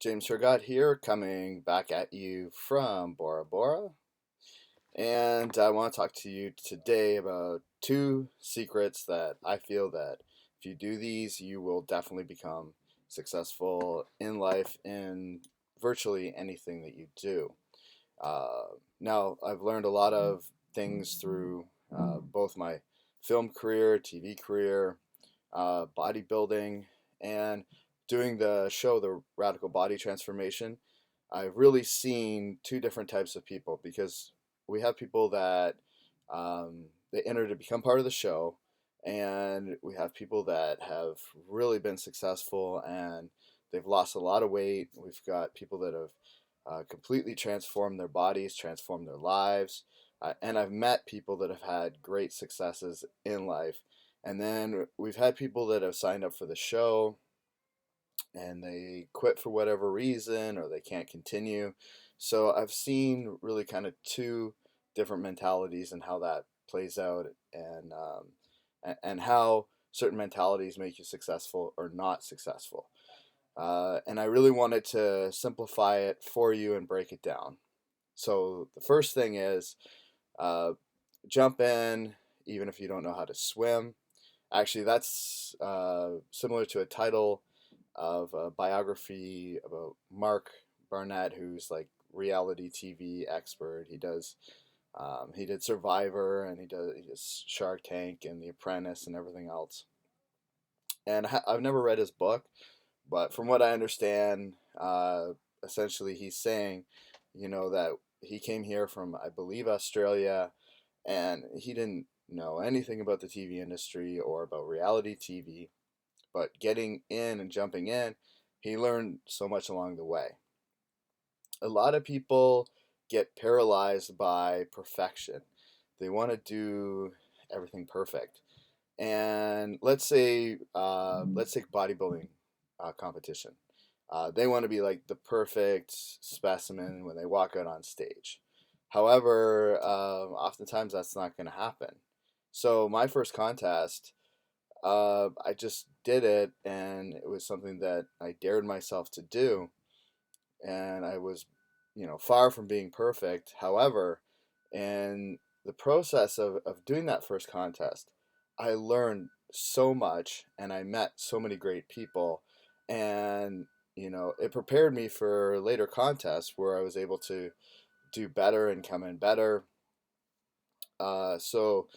James Hergott here, coming back at you from Bora Bora. And I want to talk to you today about two secrets that I feel that if you do these, you will definitely become successful in life in virtually anything that you do. Uh, Now, I've learned a lot of things through both my film career, TV career, bodybuilding, and doing the show, The Radical Body Transformation. I've really seen two different types of people because we have people that they enter to become part of the show, and we have people that have really been successful and they've lost a lot of weight. We've got people that have completely transformed their bodies, transformed their lives. And I've met people that have had great successes in life. And then we've had people that have signed up for the show and they quit for whatever reason or they can't continue. So I've seen really kind of two different mentalities and how that plays out, and how certain mentalities make you successful or not successful. And I really wanted to simplify it for you and break it down. So the first thing is uh, jump in even if you don't know how to swim. Actually, that's similar to a title of a biography about Mark Barnett, who's like reality TV expert. He did Survivor, and he does Shark Tank and The Apprentice and everything else. And I've never read his book, but from what I understand, essentially he's saying, that he came here from, I believe, Australia, and he didn't know anything about the TV industry or about reality TV. But getting in and jumping in, he learned so much along the way. A lot of people get paralyzed by perfection. They want to do everything perfect. And let's take bodybuilding competition. They want to be like the perfect specimen when they walk out on stage. However, oftentimes that's not going to happen. So my first contest, I just did it, and it was something that I dared myself to do, and I was, far from being perfect. However, in the process of doing that first contest, I learned so much, and I met so many great people, and it prepared me for later contests where I was able to do better and come in better. So,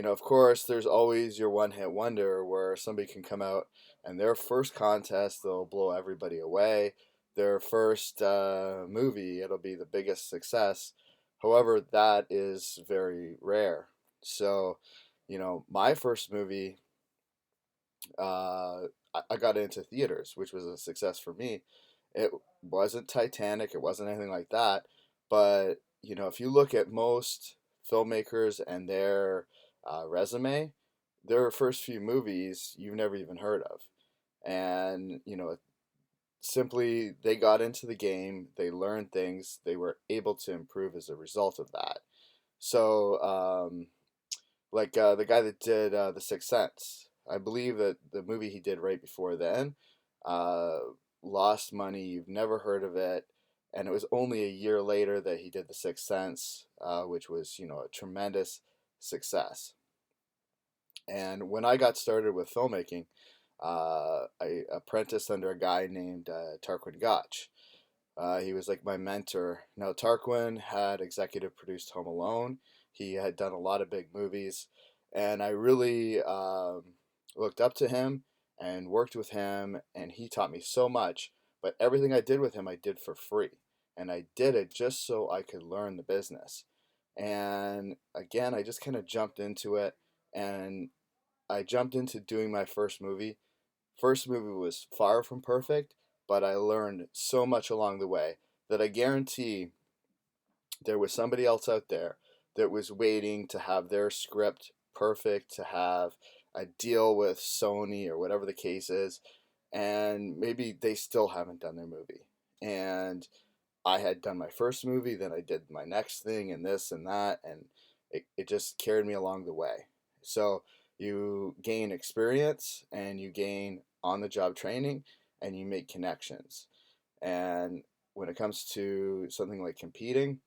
of course, there's always your one hit wonder where somebody can come out and their first contest, they'll blow everybody away. Their first movie, it'll be the biggest success. However, that is very rare. So, my first movie, I got into theaters, which was a success for me. It wasn't Titanic, it wasn't anything like that. But, if you look at most filmmakers and their resume, their first few movies you've never even heard of. And, simply they got into the game, they learned things, they were able to improve as a result of that. So, like the guy that did The Sixth Sense. I believe that the movie he did right before then uh, lost money. You've never heard of it, and it was only a year later that he did The Sixth Sense, which was a tremendous success. And when I got started with filmmaking, I apprenticed under a guy named Tarquin Gotch. He was like my mentor. Now, Tarquin had executive produced Home Alone. He had done a lot of big movies, and I really looked up to him and worked with him, and he taught me so much. But everything I did with him, I did for free, and I did it just so I could learn the business. And again, I just kind of jumped into it, and I jumped into doing my first movie. First movie was far from perfect, but I learned so much along the way that I guarantee there was somebody else out there that was waiting to have their script perfect, to have a deal with Sony or whatever the case is, and maybe they still haven't done their movie. And I had done my first movie, then I did my next thing, and this and that, and it just carried me along the way. So you gain experience and you gain on the job training and you make connections. And when it comes to something like competing,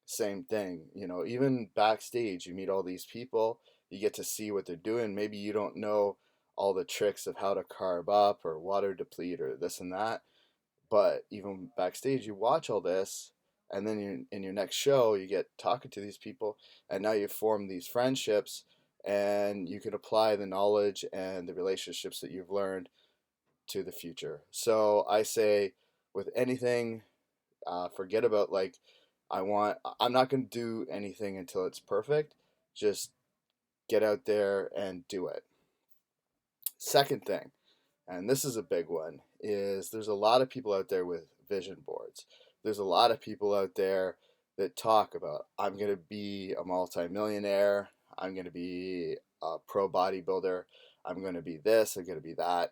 same thing. Even backstage, you meet all these people, you get to see what they're doing. Maybe you don't know all the tricks of how to carb up or water deplete or this and that, but even backstage, you watch all this, and then in your next show, you get talking to these people, and now you form these friendships, and you can apply the knowledge and the relationships that you've learned to the future. So I say, with anything, forget about like, I'm not going to do anything until it's perfect. Just get out there and do it. Second thing, and this is a big one, is there's a lot of people out there with vision boards. There's a lot of people out there that talk about, I'm going to be a multimillionaire, I'm going to be a pro bodybuilder, I'm going to be this, I'm going to be that.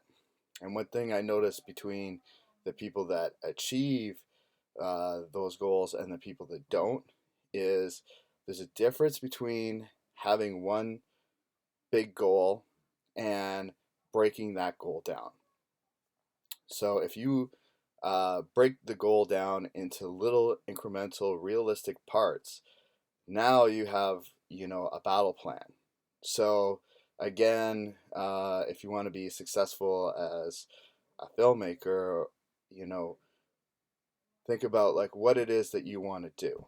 And one thing I notice between the people that achieve those goals and the people that don't is there's a difference between having one big goal and breaking that goal down. So if you break the goal down into little incremental realistic parts, now you have a battle plan. So again, if you want to be successful as a filmmaker, you know think about like what it is that you want to do,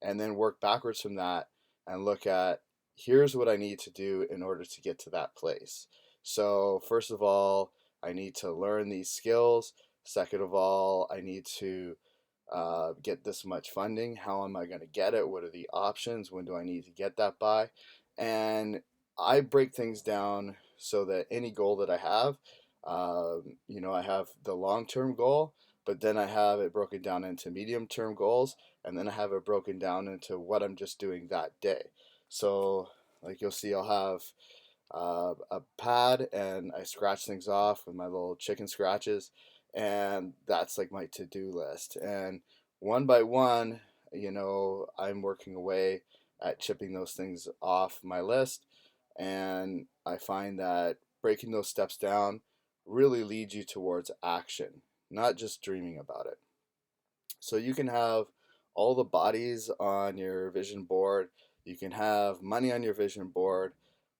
and then work backwards from that and look at, here's what I need to do in order to get to that place. So first of all, I need to learn these skills. Second of all, I need to get this much funding. How am I going to get it? What are the options? When do I need to get that by? And I break things down so that any goal that I have, I have the long-term goal, but then I have it broken down into medium-term goals, and then I have it broken down into what I'm just doing that day. So, like you'll see, I'll have a pad, and I scratch things off with my little chicken scratches, and that's like my to-do list. And one by one, I'm working away at chipping those things off my list, and I find that breaking those steps down really leads you towards action, not just dreaming about it. So you can have all the bodies on your vision board, you can have money on your vision board,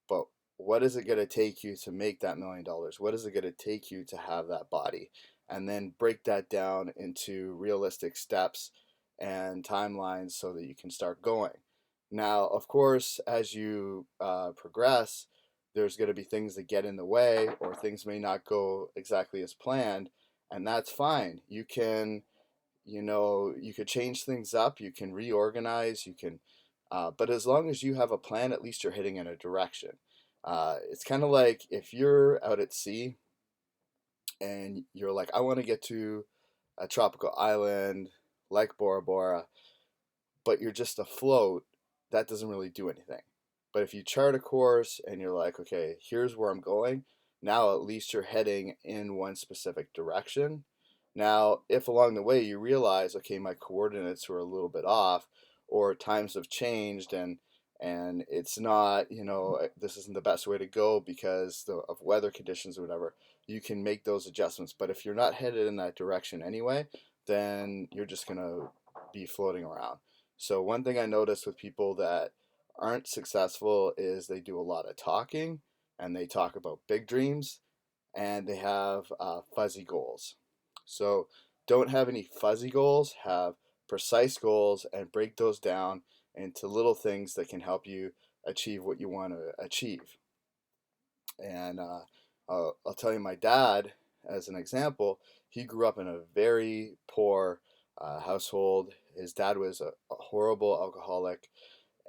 but what is it going to take you to make that $1 million? What is it going to take you to have that body? And then break that down into realistic steps and timelines so that you can start going. Now, of course, as you progress, there's going to be things that get in the way, or things may not go exactly as planned, and that's fine. You could change things up, you can reorganize, but as long as you have a plan, at least you're heading in a direction. It's kind of like if you're out at sea and you're like, I want to get to a tropical island like Bora Bora, but you're just afloat, that doesn't really do anything. But if you chart a course and you're like, okay, here's where I'm going, now at least you're heading in one specific direction. Now, if along the way you realize, okay, my coordinates were a little bit off, or times have changed, and it's not, this isn't the best way to go because of weather conditions or whatever, you can make those adjustments. But if you're not headed in that direction anyway, then you're just going to be floating around. So one thing I noticed with people that aren't successful is they do a lot of talking, and they talk about big dreams, and they have fuzzy goals. So don't have any fuzzy goals, have precise goals, and break those down into little things that can help you achieve what you want to achieve. And I'll tell you, my dad, as an example, he grew up in a very poor household. His dad was a horrible alcoholic,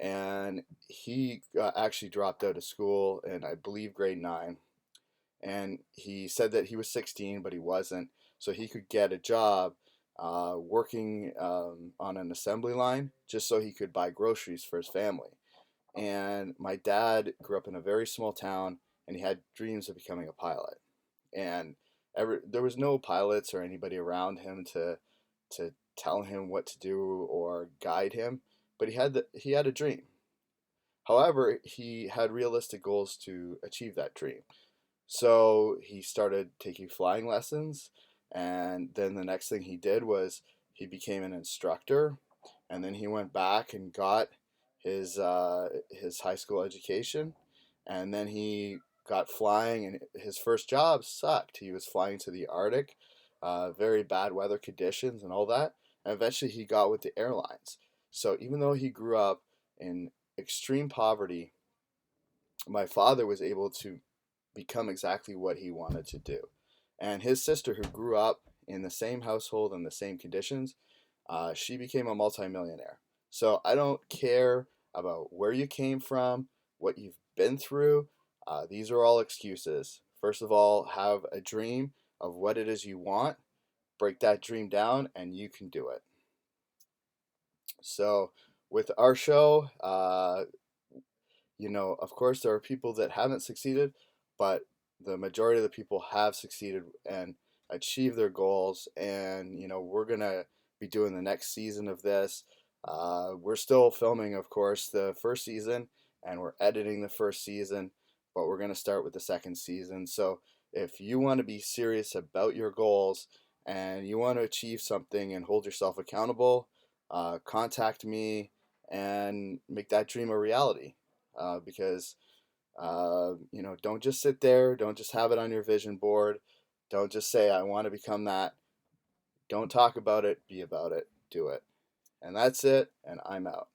and he actually dropped out of school in, I believe, grade 9. And he said that he was 16, but he wasn't, so he could get a job working on an assembly line just so he could buy groceries for his family. And my dad grew up in a very small town, and he had dreams of becoming a pilot. And there was no pilots or anybody around him to tell him what to do or guide him, but he had a dream. However, he had realistic goals to achieve that dream. So he started taking flying lessons, And then the next thing he did was he became an instructor, and then he went back and got his high school education, and then he got flying, and his first job sucked. He was flying to the Arctic, very bad weather conditions and all that. And eventually he got with the airlines. So even though he grew up in extreme poverty, my father was able to become exactly what he wanted to do. And his sister, who grew up in the same household and the same conditions, she became a multimillionaire. So I don't care about where you came from, what you've been through. These are all excuses. First of all, have a dream of what it is you want, break that dream down, and you can do it. So, with our show, of course, there are people that haven't succeeded, but the majority of the people have succeeded and achieved their goals. And, we're going to be doing the next season of this. We're still filming, of course, the first season, and we're editing the first season, but we're going to start with the second season. So if you want to be serious about your goals and you want to achieve something and hold yourself accountable, contact me and make that dream a reality. Because don't just sit there, don't just have it on your vision board, don't just say I want to become that. Don't talk about it, be about it, do it. And that's it, and I'm out.